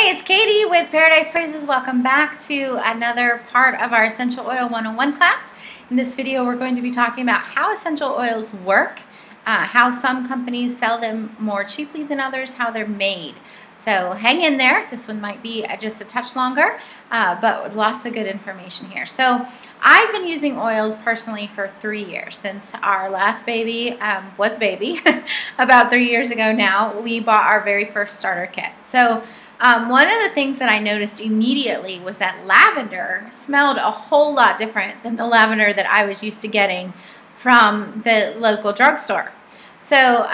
Hey, it's Katie with Paradise Praises. Welcome back to another part of our Essential Oil 101 class. In this video, we're going to be talking about how essential oils work, how some companies sell them more cheaply than others, how they're made. So hang in there. This one might be just a touch longer, but lots of good information here. So I've been using oils personally for 3 years. Since our last baby was a baby, about 3 years ago now, we bought our very first starter kit. So one of the things that I noticed immediately was that lavender smelled a whole lot different than the lavender that I was used to getting from the local drugstore. So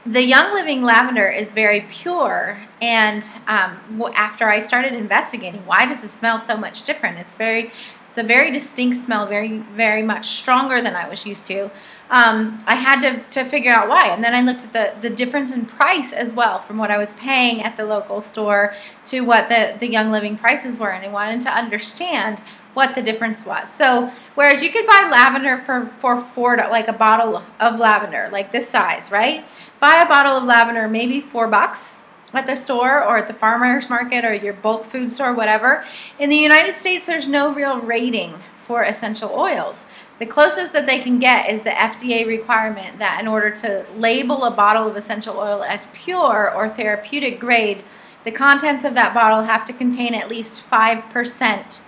the Young Living lavender is very pure, and after I started investigating, why does it smell so much different? It's a very distinct smell, very much stronger than I was used to. I had to figure out why, and then I looked at the difference in price as well from what I was paying at the local store to what the Young Living prices were, and I wanted to understand what the difference was. So whereas you could buy lavender for $4, like a bottle of lavender, like this size, right? Buy a bottle of lavender, maybe $4 at the store or at the farmer's market or your bulk food store, whatever. In the United States, there's no real rating for essential oils. The closest that they can get is the FDA requirement that in order to label a bottle of essential oil as pure or therapeutic grade, the contents of that bottle have to contain at least 5%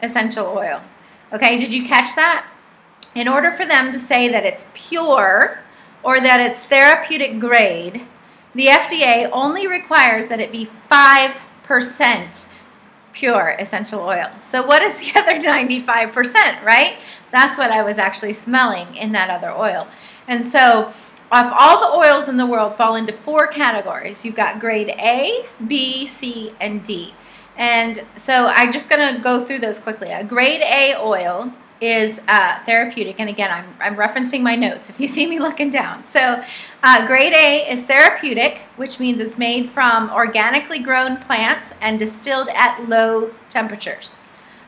essential oil. Okay, did you catch that? In order for them to say that it's pure or that it's therapeutic grade, the FDA only requires that it be 5% pure essential oil. So what is the other 95%, right? That's what I was actually smelling in that other oil. And so all the oils in the world fall into 4 categories. You've got grade A, B, C, and D. And so I'm just going to go through those quickly. A grade A oil is therapeutic, and again, I'm referencing my notes if you see me looking down. So grade A is therapeutic, which means it's made from organically grown plants and distilled at low temperatures.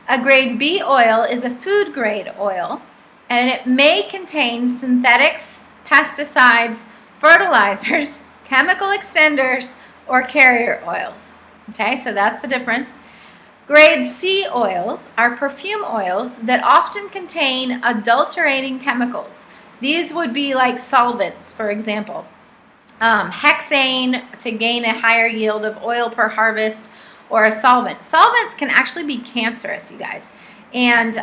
A grade B oil is a food grade oil, and it may contain synthetics, pesticides, fertilizers, chemical extenders, or carrier oils. Okay, so that's the difference. Grade C oils are perfume oils that often contain adulterating chemicals. These would be like solvents, for example. Hexane to gain a higher yield of oil per harvest, or a solvent. Solvents can actually be cancerous, you guys. And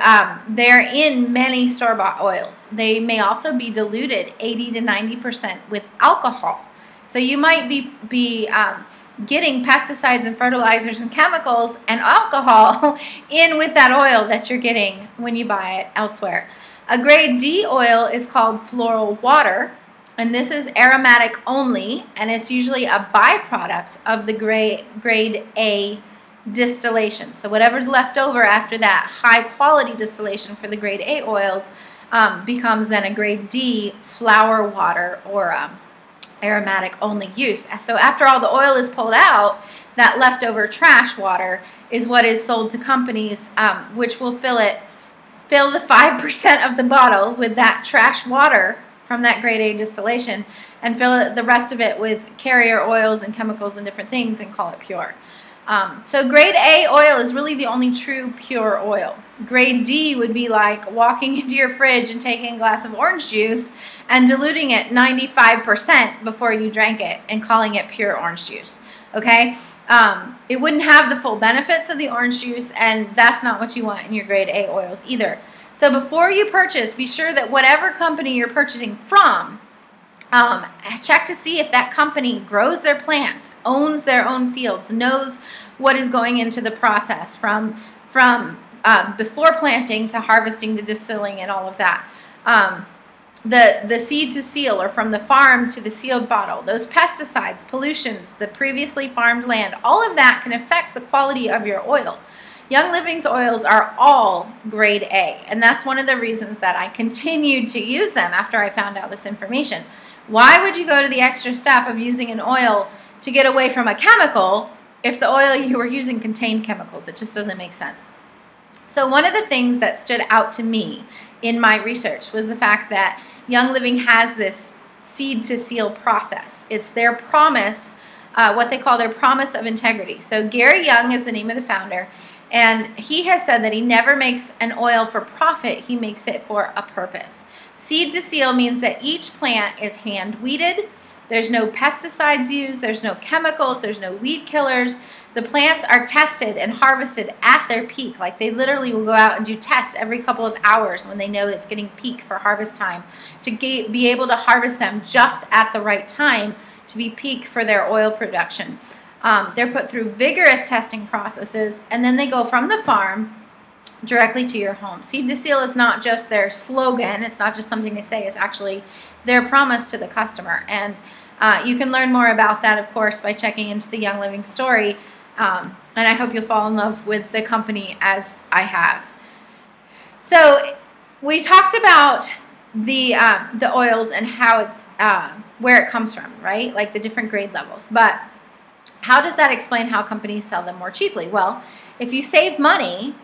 they're in many store-bought oils. They may also be diluted 80 to 90% with alcohol. So you might be getting pesticides and fertilizers and chemicals and alcohol in with that oil that you're getting when you buy it elsewhere. A grade D oil is called floral water, and this is aromatic only, and it's usually a byproduct of the grade A distillation. So whatever's left over after that high quality distillation for the grade A oils becomes then a grade D flower water, or aromatic only use. So after all the oil is pulled out, that leftover trash water is what is sold to companies, which will fill the 5% of the bottle with that trash water from that grade A distillation, and fill the rest of it with carrier oils and chemicals and different things and call it pure. So grade A oil is really the only true pure oil. Grade D would be like walking into your fridge and taking a glass of orange juice and diluting it 95% before you drank it and calling it pure orange juice. Okay? It wouldn't have the full benefits of the orange juice, and that's not what you want in your grade A oils either. So before you purchase, be sure that whatever company you're purchasing from, check to see if that company grows their plants, owns their own fields, knows what is going into the process from before planting to harvesting to distilling and all of that. The seed to seal, or from the farm to the sealed bottle, those pesticides, pollutions, the previously farmed land, all of that can affect the quality of your oil. Young Living's oils are all grade A, and that's one of the reasons that I continued to use them after I found out this information. Why would you go to the extra step of using an oil to get away from a chemical if the oil you were using contained chemicals? It just doesn't make sense. So one of the things that stood out to me in my research was the fact that Young Living has this seed to seal process. It's their promise what they call their promise of integrity. So Gary Young is the name of the founder, and he has said that he never makes an oil for profit, he makes it for a purpose. Seed to seal means that each plant is hand weeded. There's no pesticides used, there's no chemicals, there's no weed killers. The plants are tested and harvested at their peak. Like they literally will go out and do tests every couple of hours when they know it's getting peak for harvest time to be able to harvest them just at the right time to be peak for their oil production. They're put through vigorous testing processes, and then they go from the farm directly to your home. Seed to seal is not just their slogan, it's not just something they say, it's actually their promise to the customer. And you can learn more about that, of course, by checking into the Young Living story. And I hope you'll fall in love with the company as I have. So we talked about the oils and how it's where it comes from, right? Like the different grade levels. But how does that explain how companies sell them more cheaply? Well, if you save money,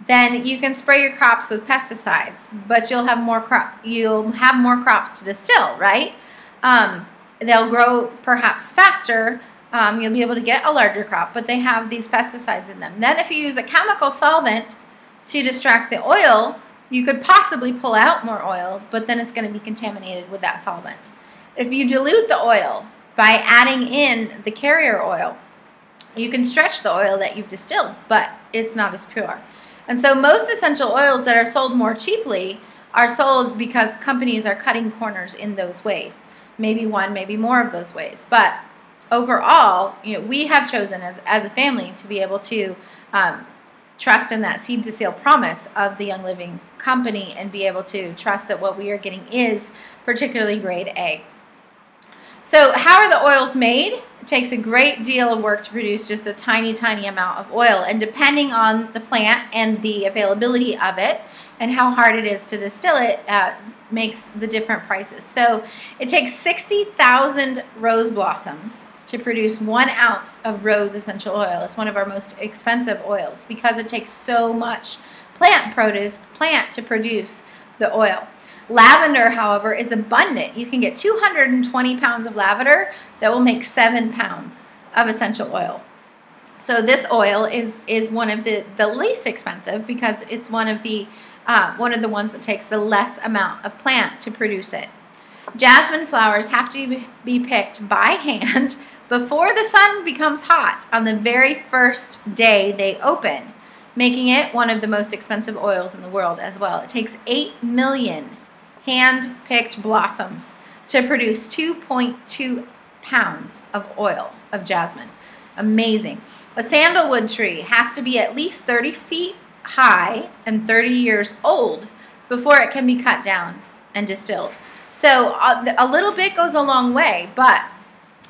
then you can spray your crops with pesticides, but you'll have more crops to distill, right? They'll grow perhaps faster. You'll be able to get a larger crop, but they have these pesticides in them. Then if you use a chemical solvent to distract the oil, you could possibly pull out more oil, but then it's going to be contaminated with that solvent. If you dilute the oil by adding in the carrier oil, you can stretch the oil that you've distilled, but it's not as pure. And so most essential oils that are sold more cheaply are sold because companies are cutting corners in those ways. Maybe one, maybe more of those ways. But overall, we have chosen as a family to be able to trust in that seed to seal promise of the Young Living company and be able to trust that what we are getting is particularly grade A. So how are the oils made? It takes a great deal of work to produce just a tiny, tiny amount of oil. And depending on the plant and the availability of it and how hard it is to distill it, makes the different prices. So it takes 60,000 rose blossoms to produce 1 ounce of rose essential oil. It's one of our most expensive oils because it takes so much plant to produce the oil. Lavender, however, is abundant. You can get 220 pounds of lavender that will make 7 pounds of essential oil. So this oil is one of the least expensive because it's one of the ones that takes the less amount of plant to produce it. Jasmine flowers have to be picked by hand before the sun becomes hot on the very first day they open, making it one of the most expensive oils in the world as well. It takes 8 million hand-picked blossoms to produce 2.2 pounds of oil of jasmine. Amazing. A sandalwood tree has to be at least 30 feet high and 30 years old before it can be cut down and distilled. So a little bit goes a long way, but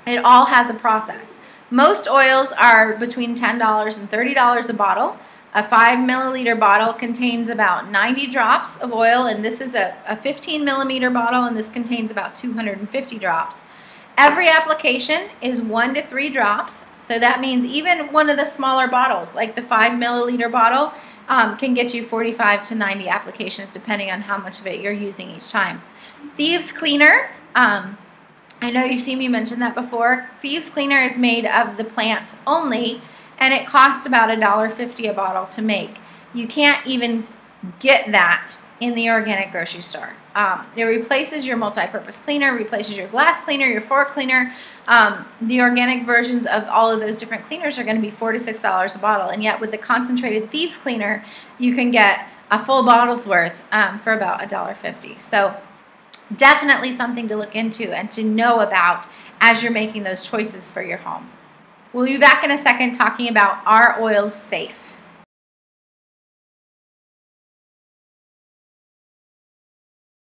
it all has a process. Most oils are between $10 and $30 a bottle. A 5 milliliter bottle contains about 90 drops of oil, and this is a 15 millimeter bottle, and this contains about 250 drops. Every application is 1 to 3 drops, so that means even one of the smaller bottles, like the 5 milliliter bottle, can get you 45 to 90 applications depending on how much of it you're using each time. Thieves Cleaner, I know you've seen me mention that before. Thieves Cleaner is made of the plants only, and it costs about $1.50 a bottle to make. You can't even get that in the organic grocery store. It replaces your multi-purpose cleaner, replaces your glass cleaner, your fork cleaner. The organic versions of all of those different cleaners are going to be $4 to $6 a bottle, and yet with the concentrated Thieves Cleaner, you can get a full bottle's worth for about $1.50. So definitely something to look into and to know about as you're making those choices for your home. We'll be back in a second talking about, are oils safe?